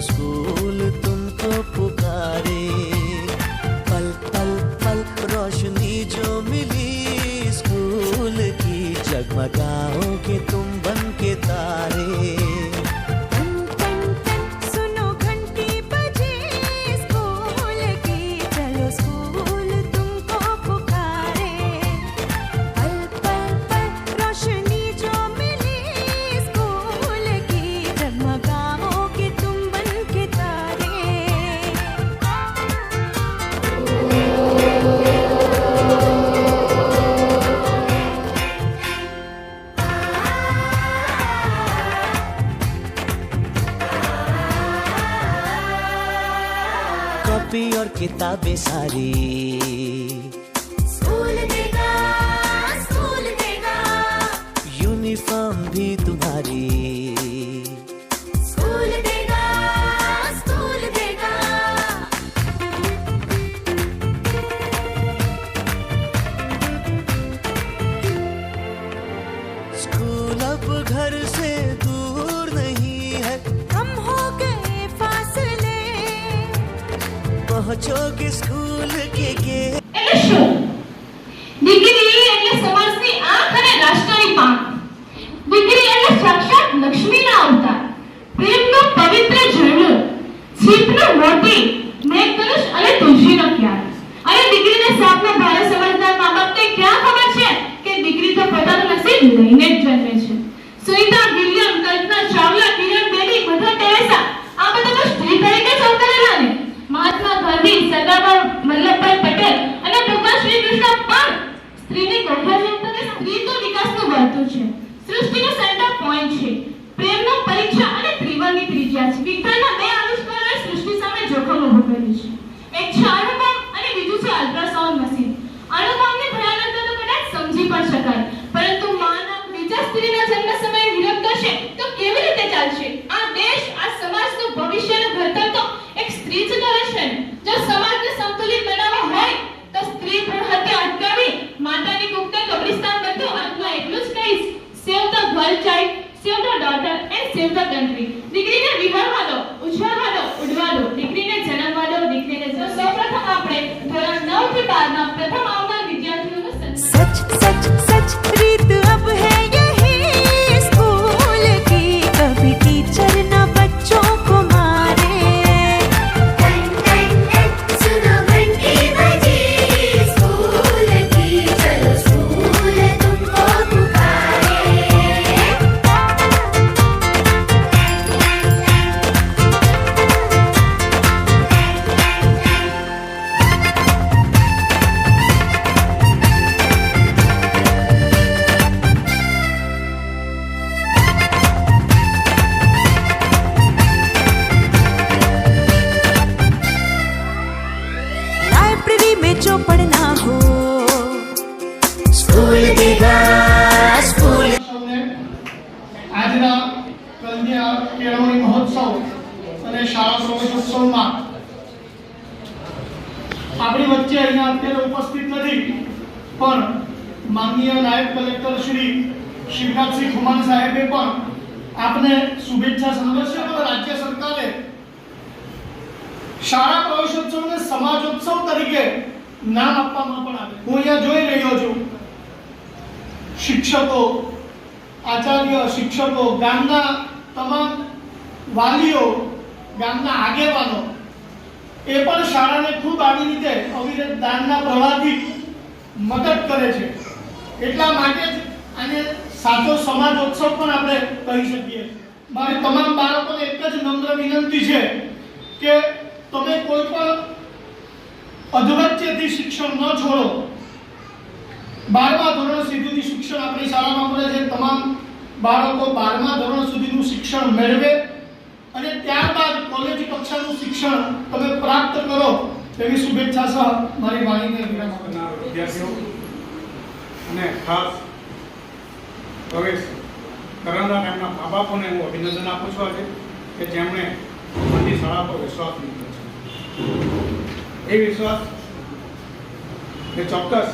School तुमको पुकारे। पल पल पल रोशनी जो मिली स्कूल की, जगमगाओगे तुम बन के तारे। कॉपी और किताबें सारी स्कूल देगा, यूनिफॉर्म भी तुम्हारी स्कूल देगा। स्कूल अब घर से दूर नहीं है, हम हो गए फासले, पहुंचोगे स्कूल के गेट। એટલે શું? દીકરી એટલે સમાજની આંખ અને રાષ્ટ્રની પાંખ. દીકરી એટલે સાક્ષાત લક્ષ્મીના અવતાર, પ્રેમનું પવિત્ર ઝરણું, જીભનું મોતી, મેઘધનુષ અને તુલસીનો ક્યાર. અને દીકરીને સાપનો ભારે સમજદાર મા બાપને ક્યાં ખબર છે કે દીકરી તો પોતાનું નસીબ લઈને જ જન્મે છે. Sunita William, Kalpana Chawla, Kiran Bedi, mother Teresa આ બધા તો સ્ત્રી તરીકે જ અવતરેલા ને. મહાત્મા ગાંધી, સરદાર વલ્લભભાઈ પટેલ અને ભગવાન શ્રી કૃષ્ણ પણ સ્ત્રીની ગોઠા જેવું કે સ્ત્રી તો વિકાસનું વર્તુળ છે, સૃષ્ટિનો સેન્ટર પોઈન્ટ છે, પ્રેમનો પરીક્ષા અને ત્રિવર્ણની ત્રિજ્યા છે. વિજ્ઞાનના બે આવિષ્કારોએ સૃષ્ટિ સામે જોખમ ઊભું કર્યું છે. એક છે અણુબોમ્બ અને બીજું છે અલ્ટ્રાસાઉન્ડ મશીન. અણુબોમ્બની ભયાનકતા તો કદાચ સમજી પણ શકાય, પરંતુ માનવ બીજા સ્ત્રીના જન્મ સમયે વિરોધ કરશે તો કેવી રીતે ચાલશે? આ દેશ, આ સમાજનું ભવિષ્યનું ઘડતર તો એક સ્ત્રી જ કરે છે. જો સમાજને સંતુલિત બનાવવો હોય તો સ્ત્રી ભ્રૂણ હત્યા અટકાવી માતાની કુખને કબ્રિસ્તાન બધું. અંતમાં એટલું જ કહીશ, સેવ the girl child, save the daughter and save the country. દીકરીને વિહારવા દો, ઉછાળવા દો, ઉડવા દો, દીકરીને જન્મવા દો, દીકરીને સૌપ્રથમ આપણે ધોરણ 9 થી 12 ના પ્રથમ આવનાર વિદ્યાર્થીઓનું સન્માન. सच सच सच प्रीत अब है यही स्कूल की, कभी टीचर न बच्चों को मारे। सुनो घंटी बजी स्कूल की, चलो स्कूल तुमको पुकारे। लाइब्रेरी में जो पढ़ना हो स्कूल देगा स्कूल। આજના કન્યા કેળવણી મહોત્સવ અને શાળા પ્રવેશોત્સવમાં આપણી વચ્ચે અહીંયા અત્યારે ઉપસ્થિત નથી, પણ માનનીય નાયબ કલેક્ટર શ્રી શિવનાથસિંહ ખુમાન સાહેબે પણ આપને શુભેચ્છા સંદેશો અને રાજ્ય સરકારે શાળા પ્રવેશોત્સવને સમાજોત્સવ તરીકે નામ આપવામાં પણ આવે. હું અહીંયા જોઈ રહ્યો છું શિક્ષકો, આચાર્ય, શિક્ષકો, ગામના તમામ વાલીઓ, ગામના આગેવાનો એ પણ શાળાને ખૂબ આવી રીતે અવિરત દાનના પ્રવાહથી મદદ કરે છે. એટલા માટે જ આને સાચો સમાજોત્સવ પણ આપણે કહી શકીએ. મારી તમામ બાળકોને એક જ નમ્ર વિનંતી છે કે તમે કોઈ પણ અધવચ્ચેથી શિક્ષણ ન છોડો. 12મા ધોરણ સુધીનું શિક્ષણ આપણી શાળામાં મળે છે. તમામ બાળકો 12મા ધોરણ સુધીનું શિક્ષણ મેળવે અને ત્યારબાદ કોલેજ કક્ષાનું શિક્ષણ તમે પ્રાપ્ત કરો તેવી શુભેચ્છા સહ મારી વાણીને વિરામ આપનાર વિદ્યાર્થીઓ અને ખાસ પ્રવેશ કરનારા એમના મા બાપોને હું અભિનંદન આપું છું આજે કે જેમણે અમારી શાળા પર વિશ્વાસ મૂક્યો છે. એ વિશ્વાસ કે ચોક્કસ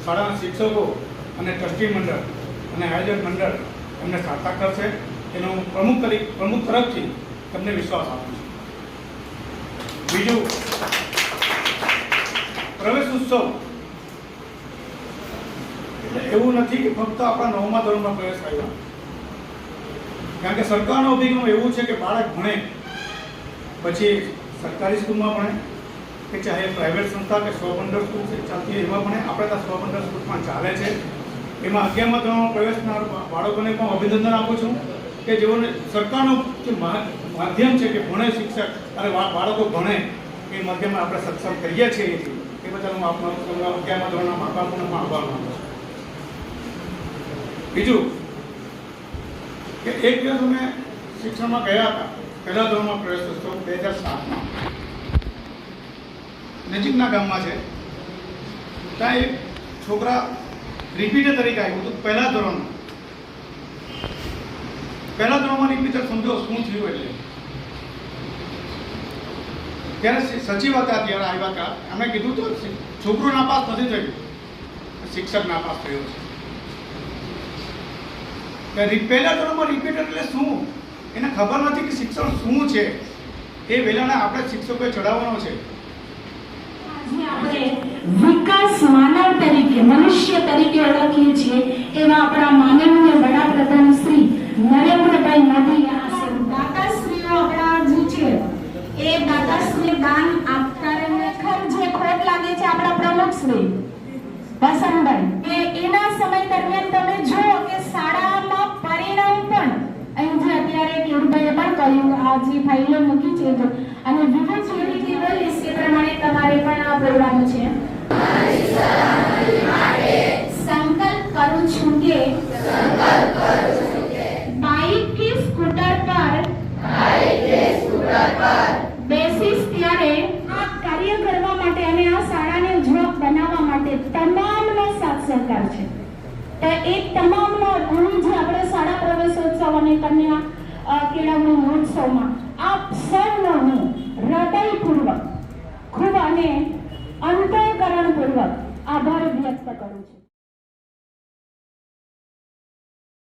શાળાના શિક્ષકો અને ટ્રસ્ટી મંડળ અને આયોજક મંડળ એમને સાર્થક કરશે એનો હું પ્રમુખ તરફથી તમને વિશ્વાસ આપું છું. બીજું પ્રવેશ ઉત્સવ એટલે એવું નથી કે ફક્ત આપણા 9મા ધોરણમાં પ્રવેશ આવ્યા, કારણ કે સરકારનો અભિગમ એવું છે કે બાળક ભણે પછી સરકારી સ્કૂલમાં ભણે કે ચાહે પ્રાઇવેટ સંસ્થા કે સ્વપંદર સ્કૂલ છે ચાલતી હોય એમાં ભણે. આપણે ત્યાં સ્વપંદર સ્કૂલમાં ચાલે છે. એમાં 11મા ધોરણમાં પ્રવેશના બાળકોને પણ અભિનંદન આપું છું કે જેઓને સરકારનું જે માધ્યમ છે કે ભણે શિક્ષક અને બાળકો ભણે એ માધ્યમમાં આપણે સક્ષમ કરીએ છીએ. એ બદલ હું આપનો 11મા ધોરણના મા બાપોને પણ આભાર માનું છું. બીજું કે એક દિવસ અમે શિક્ષણમાં ગયા હતા, પહેલા ધોરણમાં પ્રવેશ ઉત્સવ 2007માં નજીકના ગામમાં છે. ત્યાં એક છોકરા રિપીટર તરીકે આવ્યું હતું પહેલા ધોરણમાં રિપીટર સમજો શું થયું. એટલે ત્યારે સચિવ હતા, ત્યારે આવ્યા હતા, એમણે કીધું તો છોકરો નાપાસ નથી થયું, શિક્ષક નાપાસ થયો છે. પહેલા ધોરણમાં રિપીટર એટલે શું એને ખબર નથી કે શિક્ષણ શું છે. એ વેલાને આપણે શિક્ષકોએ ચડાવવાનો છે. આપણે વિકાસ માનવ તરીકે મનુષ્ય તરીકે ઓળખીએ છીએ એવા આપણા માનનીય વડાપ્રધાન શ્રી નરેન્દ્રભાઈ મોદી દાતાશ્રીઓ આપણા જે છે એ દાતાશ્રી દાન આપતા જે ખોટ લાગે છે આપણા પ્રમુખ શ્રી વસંતભાઈ એના સમય દરમિયાન તમે જુઓ કે શાળામાં પરિણામ પણ અહીં જે અત્યારે કેરુભાઈએ પણ કહ્યું આ જે ફાઇલો મૂકી છે અને વિવિધ જે રીતે બોલીશ એ પ્રમાણે તમારે પણ આ બોલવાનું છે. સંકલ્પ કરું છું કે બાઇક કે સ્કૂટર પર બેસીશ ત્યારે આ કાર્ય કરવા માટે અને આ શાળાને ઉજ્જવળ બનાવવા માટે તમામનો સાથ સહકાર છે. એ તમામનો અહીં જે આપણે શાળા પ્રવેશોત્સવ અને કન્યા કેળવણી મહોત્સવમાં આપ સૌ